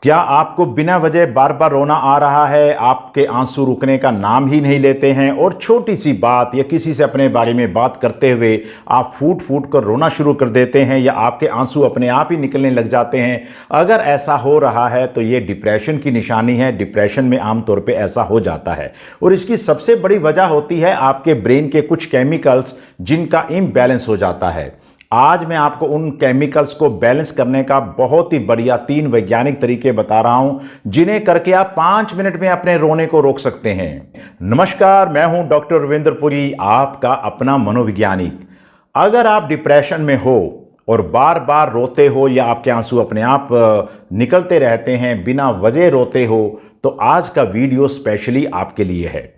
क्या आपको बिना वजह बार बार रोना आ रहा है? आपके आंसू रुकने का नाम ही नहीं लेते हैं और छोटी सी बात या किसी से अपने बारे में बात करते हुए आप फूट फूट कर रोना शुरू कर देते हैं या आपके आंसू अपने आप ही निकलने लग जाते हैं। अगर ऐसा हो रहा है तो ये डिप्रेशन की निशानी है। डिप्रेशन में आमतौर पे ऐसा हो जाता है और इसकी सबसे बड़ी वजह होती है आपके ब्रेन के कुछ केमिकल्स जिनका इम्बैलेंस हो जाता है। आज मैं आपको उन केमिकल्स को बैलेंस करने का बहुत ही बढ़िया 3 वैज्ञानिक तरीके बता रहा हूं जिन्हें करके आप 5 मिनट में अपने रोने को रोक सकते हैं। नमस्कार, मैं हूं डॉक्टर रविंद्र पुरी, आपका अपना मनोवैज्ञानिक। अगर आप डिप्रेशन में हो और बार बार रोते हो या आपके आंसू अपने आप निकलते रहते हैं, बिना वजह रोते हो, तो आज का वीडियो स्पेशली आपके लिए है।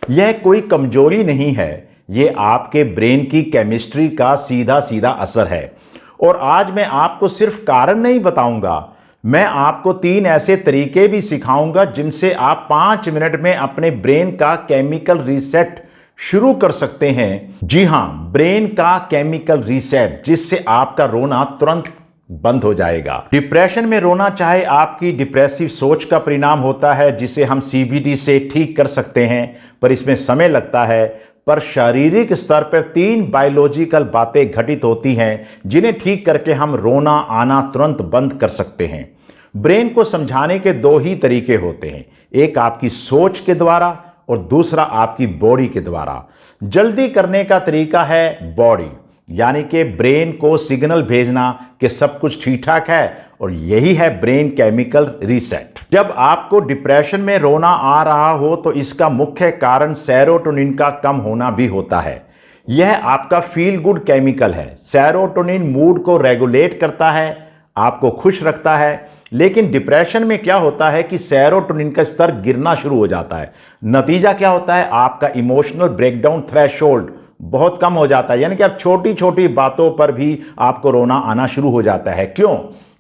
यह कोई कमजोरी नहीं है, ये आपके ब्रेन की केमिस्ट्री का सीधा सीधा असर है। और आज मैं आपको सिर्फ कारण नहीं बताऊंगा, मैं आपको 3 ऐसे तरीके भी सिखाऊंगा जिनसे आप 5 मिनट में अपने ब्रेन का केमिकल रीसेट शुरू कर सकते हैं। जी हां, ब्रेन का केमिकल रीसेट, जिससे आपका रोना तुरंत बंद हो जाएगा। डिप्रेशन में रोना चाहे आपकी डिप्रेसिव सोच का परिणाम होता है, जिसे हम CBT से ठीक कर सकते हैं, पर इसमें समय लगता है। पर शारीरिक स्तर पर 3 बायोलॉजिकल बातें घटित होती हैं जिन्हें ठीक करके हम रोना आना तुरंत बंद कर सकते हैं। ब्रेन को समझाने के 2 ही तरीके होते हैं, एक आपकी सोच के द्वारा और दूसरा आपकी बॉडी के द्वारा। जल्दी करने का तरीका है बॉडी, यानी कि ब्रेन को सिग्नल भेजना कि सब कुछ ठीक ठाक है, और यही है ब्रेन केमिकल रीसेट। जब आपको डिप्रेशन में रोना आ रहा हो तो इसका मुख्य कारण सेरोटोनिन का कम होना भी होता है। यह आपका फील गुड केमिकल है। सेरोटोनिन मूड को रेगुलेट करता है, आपको खुश रखता है। लेकिन डिप्रेशन में क्या होता है कि सेरोटोनिन का स्तर गिरना शुरू हो जाता है। नतीजा क्या होता है? आपका इमोशनल ब्रेकडाउन थ्रेशोल्ड बहुत कम हो जाता है, यानी कि आप छोटी छोटी बातों पर भी आपको रोना आना शुरू हो जाता है। क्यों?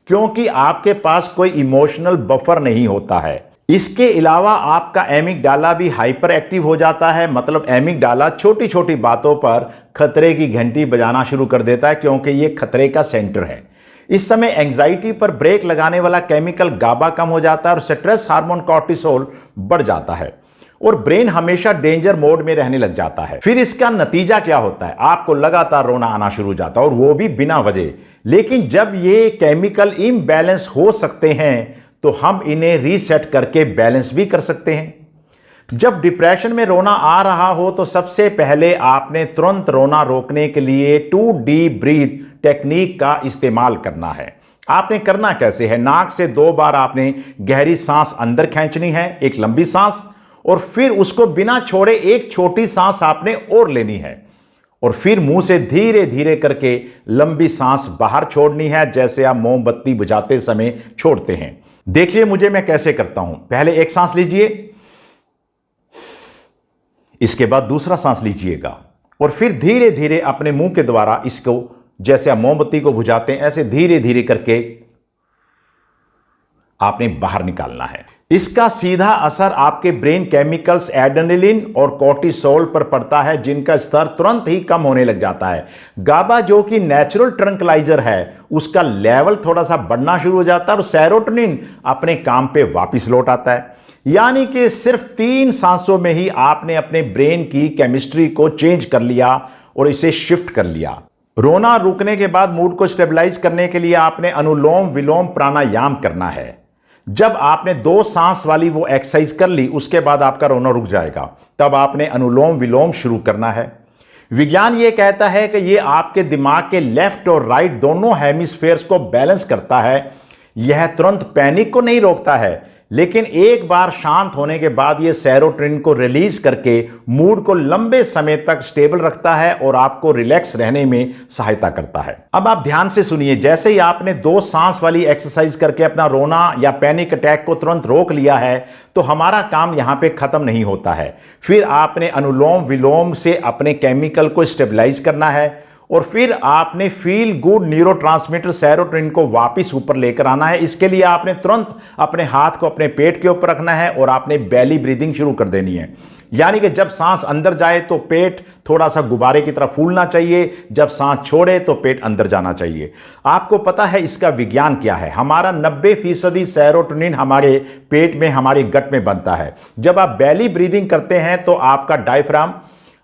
क्योंकि आपके पास कोई इमोशनल बफर नहीं होता है। इसके अलावा आपका एमिगडाला भी हाइपर एक्टिव हो जाता है। मतलब एमिगडाला छोटी छोटी बातों पर खतरे की घंटी बजाना शुरू कर देता है, क्योंकि यह खतरे का सेंटर है। इस समय एंजाइटी पर ब्रेक लगाने वाला केमिकल गाबा कम हो जाता है और स्ट्रेस हार्मोन कॉर्टिसोल बढ़ जाता है और ब्रेन हमेशा डेंजर मोड में रहने लग जाता है। फिर इसका नतीजा क्या होता है? आपको लगातार रोना आना शुरू हो जाता है, और वो भी बिना वजह। लेकिन जब ये केमिकल इम्बैलेंस हो सकते हैं तो हम इन्हें रीसेट करके बैलेंस भी कर सकते हैं। जब डिप्रेशन में रोना आ रहा हो तो सबसे पहले आपने तुरंत रोना रोकने के लिए 2 डीप ब्रीथ टेक्निक का इस्तेमाल करना है। आपने करना कैसे है? नाक से 2 बार आपने गहरी सांस अंदर खींचनी है, एक लंबी सांस, और फिर उसको बिना छोड़े एक छोटी सांस आपने और लेनी है, और फिर मुंह से धीरे धीरे करके लंबी सांस बाहर छोड़नी है, जैसे आप मोमबत्ती बुझाते समय छोड़ते हैं। देखिए मुझे मैं कैसे करता हूं। पहले एक सांस लीजिए, इसके बाद दूसरा सांस लीजिएगा, और फिर धीरे धीरे अपने मुंह के द्वारा इसको, जैसे आप मोमबत्ती को बुझाते हैं, ऐसे धीरे धीरे करके आपने बाहर निकालना है। इसका सीधा असर आपके ब्रेन केमिकल्स एड्रेनलिन और कोर्टिसोल पर पड़ता है, जिनका स्तर तुरंत ही कम होने लग जाता है। गाबा, जो कि नेचुरल ट्रंकलाइजर है, उसका लेवल थोड़ा सा बढ़ना शुरू हो जाता है और सेरोटोनिन अपने काम पे वापस लौट आता है। यानी कि सिर्फ 3 सांसों में ही आपने अपने ब्रेन की केमिस्ट्री को चेंज कर लिया और इसे शिफ्ट कर लिया। रोना रुकने के बाद मूड को स्टेबलाइज करने के लिए आपने अनुलोम विलोम प्राणायाम करना है। जब आपने 2 सांस वाली वो एक्सरसाइज कर ली, उसके बाद आपका रोना रुक जाएगा। तब आपने अनुलोम विलोम शुरू करना है। विज्ञान ये कहता है कि ये आपके दिमाग के लेफ्ट और राइट दोनों हेमिस्फेयर्स को बैलेंस करता है। यह तुरंत पैनिक को नहीं रोकता है, लेकिन एक बार शांत होने के बाद यह सेरोटोनिन को रिलीज करके मूड को लंबे समय तक स्टेबल रखता है और आपको रिलैक्स रहने में सहायता करता है। अब आप ध्यान से सुनिए। जैसे ही आपने 2 सांस वाली एक्सरसाइज करके अपना रोना या पैनिक अटैक को तुरंत रोक लिया है, तो हमारा काम यहां पे खत्म नहीं होता है। फिर आपने अनुलोम विलोम से अपने केमिकल को स्टेबलाइज करना है, और फिर आपने फील गुड न्यूरोट्रांसमीटर सेरोटोनिन को वापस ऊपर लेकर आना है। इसके लिए आपने तुरंत अपने हाथ को अपने पेट के ऊपर रखना है और आपने बेली ब्रीदिंग शुरू कर देनी है। यानी कि जब सांस अंदर जाए तो पेट थोड़ा सा गुब्बारे की तरह फूलना चाहिए, जब सांस छोड़े तो पेट अंदर जाना चाहिए। आपको पता है इसका विज्ञान क्या है? हमारा 90% सेरोटोनिन हमारे पेट में, हमारे गट में बनता है। जब आप बेली ब्रीदिंग करते हैं तो आपका डायफ्राम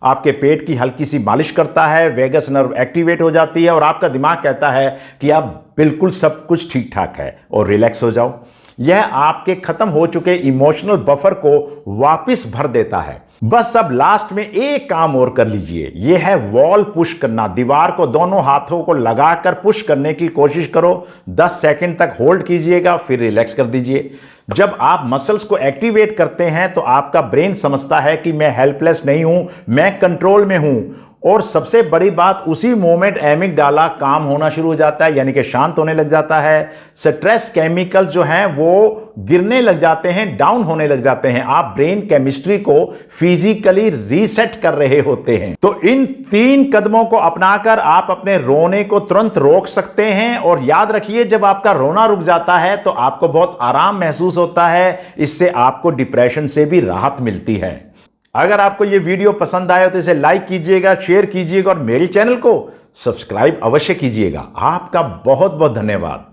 आपके पेट की हल्की सी मालिश करता है, वेगस नर्व एक्टिवेट हो जाती है और आपका दिमाग कहता है कि अब बिल्कुल सब कुछ ठीक ठाक है और रिलैक्स हो जाओ। यह आपके खत्म हो चुके इमोशनल बफर को वापस भर देता है। बस अब लास्ट में एक काम और कर लीजिए, यह है वॉल पुश करना। दीवार को दोनों हाथों को लगाकर पुश करने की कोशिश करो। 10 सेकंड तक होल्ड कीजिएगा, फिर रिलैक्स कर दीजिए। जब आप मसल्स को एक्टिवेट करते हैं तो आपका ब्रेन समझता है कि मैं हेल्पलेस नहीं हूं, मैं कंट्रोल में हूं। और सबसे बड़ी बात, उसी मोमेंट एमिगडाला काम होना शुरू हो जाता है, यानी कि शांत होने लग जाता है। स्ट्रेस केमिकल जो हैं वो गिरने लग जाते हैं, डाउन होने लग जाते हैं। आप ब्रेन केमिस्ट्री को फिजिकली रीसेट कर रहे होते हैं। तो इन 3 कदमों को अपनाकर आप अपने रोने को तुरंत रोक सकते हैं। और याद रखिए, जब आपका रोना रुक जाता है तो आपको बहुत आराम महसूस होता है। इससे आपको डिप्रेशन से भी राहत मिलती है। अगर आपको यह वीडियो पसंद आया तो इसे लाइक कीजिएगा, शेयर कीजिएगा और मेरे चैनल को सब्सक्राइब अवश्य कीजिएगा। आपका बहुत बहुत धन्यवाद।